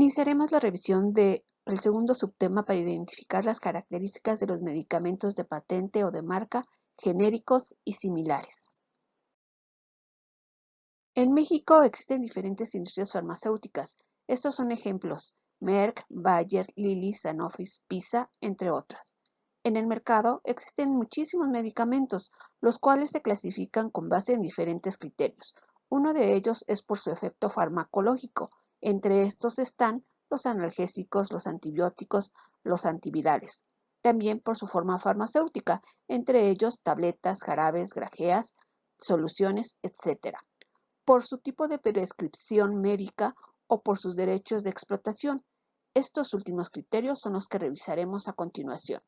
Iniciaremos la revisión del segundo subtema para identificar las características de los medicamentos de patente o de marca, genéricos y similares. En México existen diferentes industrias farmacéuticas. Estos son ejemplos: Merck, Bayer, Lilly, Sanofi, Pisa, entre otras. En el mercado existen muchísimos medicamentos, los cuales se clasifican con base en diferentes criterios. Uno de ellos es por su efecto farmacológico. Entre estos están los analgésicos, los antibióticos, los antivirales. También por su forma farmacéutica, entre ellos tabletas, jarabes, grajeas, soluciones, etc. Por su tipo de prescripción médica o por sus derechos de explotación. Estos últimos criterios son los que revisaremos a continuación.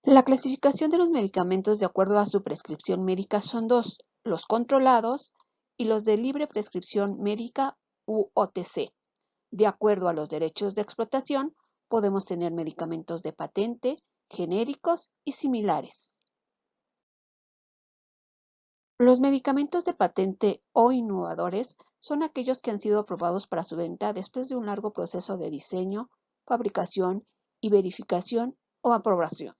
La clasificación de los medicamentos de acuerdo a su prescripción médica son dos: los controlados y los de libre prescripción médica u OTC. De acuerdo a los derechos de explotación, podemos tener medicamentos de patente, genéricos y similares. Los medicamentos de patente o innovadores son aquellos que han sido aprobados para su venta después de un largo proceso de diseño, fabricación y verificación o aprobación.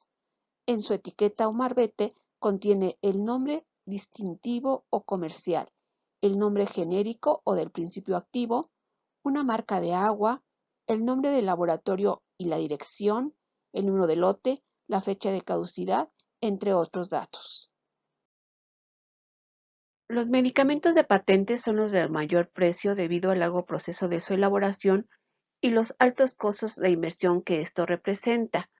En su etiqueta o marbete contiene el nombre distintivo o comercial, el nombre genérico o del principio activo, una marca de agua, el nombre del laboratorio y la dirección, el número de lote, la fecha de caducidad, entre otros datos. Los medicamentos de patente son los de mayor precio debido al largo proceso de su elaboración y los altos costos de inversión que esto representa.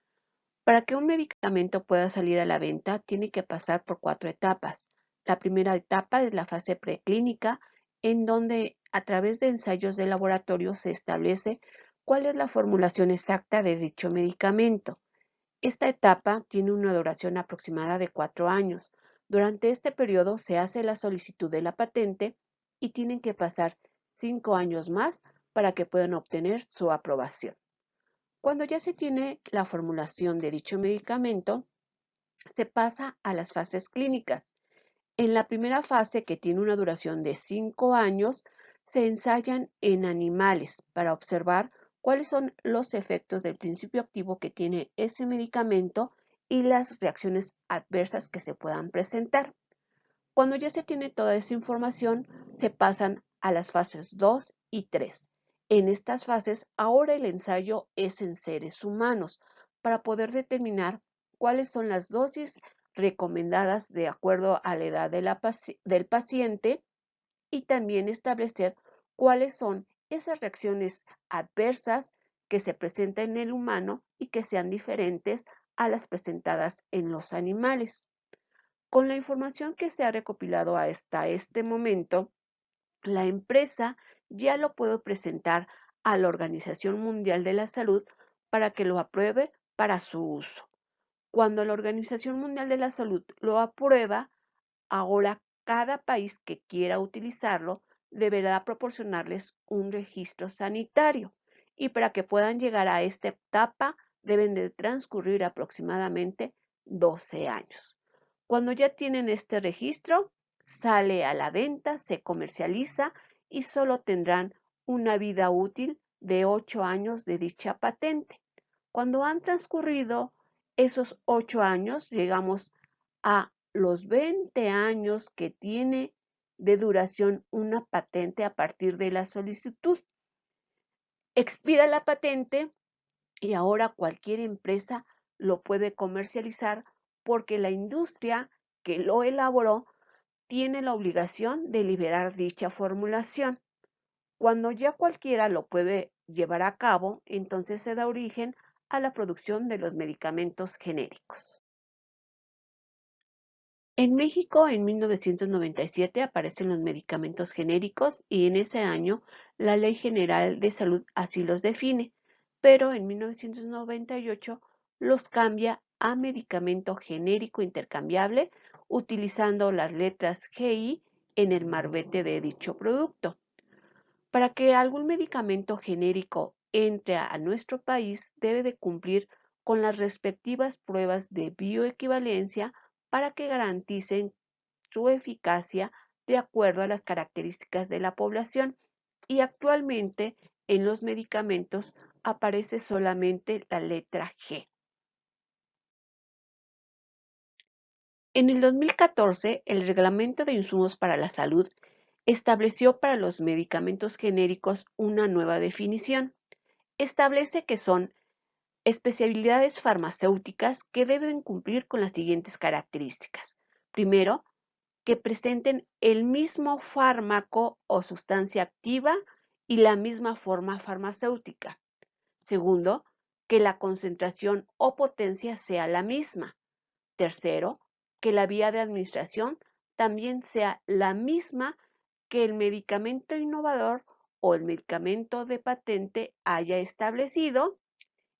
Para que un medicamento pueda salir a la venta, tiene que pasar por 4 etapas. La primera etapa es la fase preclínica, en donde a través de ensayos de laboratorio se establece cuál es la formulación exacta de dicho medicamento. Esta etapa tiene una duración aproximada de 4 años. Durante este periodo se hace la solicitud de la patente y tienen que pasar 5 años más para que puedan obtener su aprobación. Cuando ya se tiene la formulación de dicho medicamento, se pasa a las fases clínicas. En la primera fase, que tiene una duración de 5 años, se ensayan en animales para observar cuáles son los efectos del principio activo que tiene ese medicamento y las reacciones adversas que se puedan presentar. Cuando ya se tiene toda esa información, se pasan a las fases 2 y 3. En estas fases, ahora el ensayo es en seres humanos para poder determinar cuáles son las dosis recomendadas de acuerdo a la edad del paciente y también establecer cuáles son esas reacciones adversas que se presentan en el humano y que sean diferentes a las presentadas en los animales. Con la información que se ha recopilado hasta este momento, la empresa ya lo puede presentar a la Organización Mundial de la Salud para que lo apruebe para su uso. Cuando la Organización Mundial de la Salud lo aprueba, ahora cada país que quiera utilizarlo deberá proporcionarles un registro sanitario, y para que puedan llegar a esta etapa deben de transcurrir aproximadamente 12 años. Cuando ya tienen este registro, sale a la venta, se comercializa y solo tendrán una vida útil de 8 años de dicha patente. Cuando han transcurrido esos 8 años, llegamos a los 20 años que tiene de duración una patente a partir de la solicitud. Expira la patente y ahora cualquier empresa lo puede comercializar porque la industria que lo elaboró tiene la obligación de liberar dicha formulación. Cuando ya cualquiera lo puede llevar a cabo, entonces se da origen a la producción de los medicamentos genéricos. En México, en 1997, aparecen los medicamentos genéricos y en ese año la Ley General de Salud así los define, pero en 1998 los cambia a medicamento genérico intercambiable utilizando las letras GI en el marbete de dicho producto. Para que algún medicamento genérico entre a nuestro país, debe de cumplir con las respectivas pruebas de bioequivalencia para que garanticen su eficacia de acuerdo a las características de la población. y actualmente en los medicamentos aparece solamente la letra G. En el 2014, el Reglamento de Insumos para la Salud estableció para los medicamentos genéricos una nueva definición. Establece que son especialidades farmacéuticas que deben cumplir con las siguientes características. Primero, que presenten el mismo fármaco o sustancia activa y la misma forma farmacéutica. Segundo, que la concentración o potencia sea la misma. Tercero, que la vía de administración también sea la misma que el medicamento innovador o el medicamento de patente haya establecido,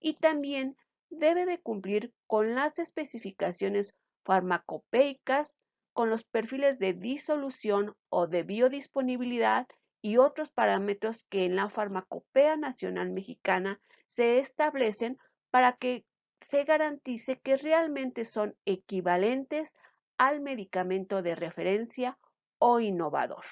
y también debe de cumplir con las especificaciones farmacopeicas, con los perfiles de disolución o de biodisponibilidad y otros parámetros que en la Farmacopea Nacional Mexicana se establecen para que se garantice que realmente son equivalentes al medicamento de referencia o innovador.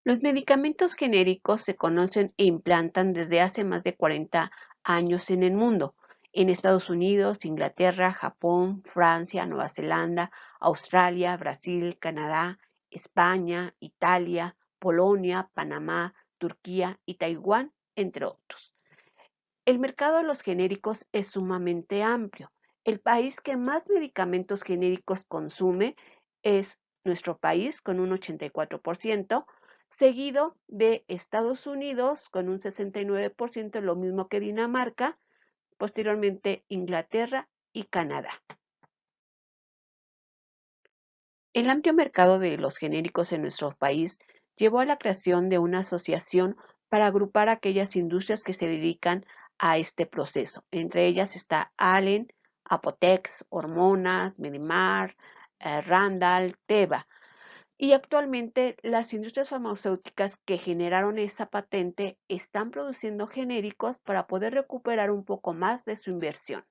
Los medicamentos genéricos se conocen e implantan desde hace más de 40 años en el mundo, en Estados Unidos, Inglaterra, Japón, Francia, Nueva Zelanda, Australia, Brasil, Canadá, España, Italia, Polonia, Panamá, Turquía y Taiwán, entre otros. El mercado de los genéricos es sumamente amplio. El país que más medicamentos genéricos consume es nuestro país, con un 84%, seguido de Estados Unidos con un 69%, lo mismo que Dinamarca, posteriormente Inglaterra y Canadá. El amplio mercado de los genéricos en nuestro país llevó a la creación de una asociación para agrupar aquellas industrias que se dedican a este proceso. Entre ellas está Allen, Apotex, Hormonas, Medimar, Randall, Teva. Y actualmente las industrias farmacéuticas que generaron esa patente están produciendo genéricos para poder recuperar un poco más de su inversión.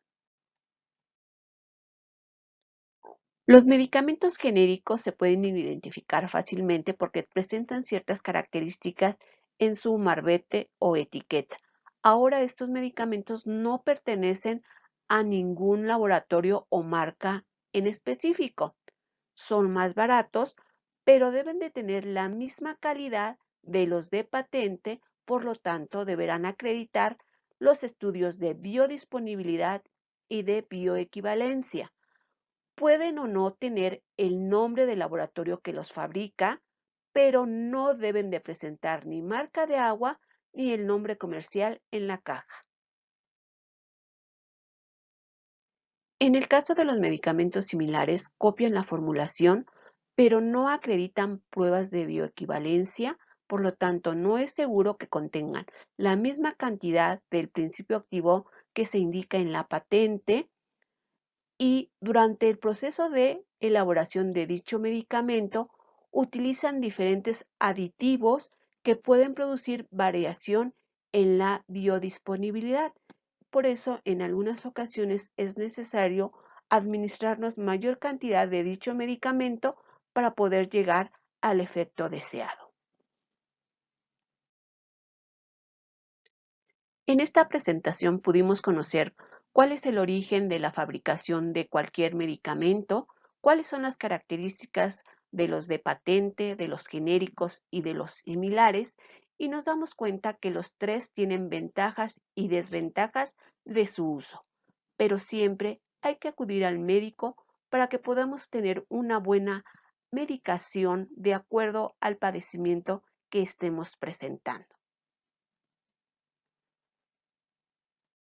Los medicamentos genéricos se pueden identificar fácilmente porque presentan ciertas características en su marbete o etiqueta. Ahora estos medicamentos no pertenecen a ningún laboratorio o marca en específico. Son más baratos, pero deben de tener la misma calidad de los de patente, por lo tanto deberán acreditar los estudios de biodisponibilidad y de bioequivalencia. Pueden o no tener el nombre del laboratorio que los fabrica, pero no deben de presentar ni marca de agua ni el nombre comercial en la caja. En el caso de los medicamentos similares, copian la formulación, pero no acreditan pruebas de bioequivalencia, por lo tanto no es seguro que contengan la misma cantidad del principio activo que se indica en la patente, y durante el proceso de elaboración de dicho medicamento utilizan diferentes aditivos que pueden producir variación en la biodisponibilidad. Por eso, en algunas ocasiones es necesario administrarnos mayor cantidad de dicho medicamento para poder llegar al efecto deseado. En esta presentación pudimos conocer cuál es el origen de la fabricación de cualquier medicamento, cuáles son las características de los de patente, de los genéricos y de los similares, y nos damos cuenta que los tres tienen ventajas y desventajas de su uso, pero siempre hay que acudir al médico para que podamos tener una buena medicación de acuerdo al padecimiento que estemos presentando.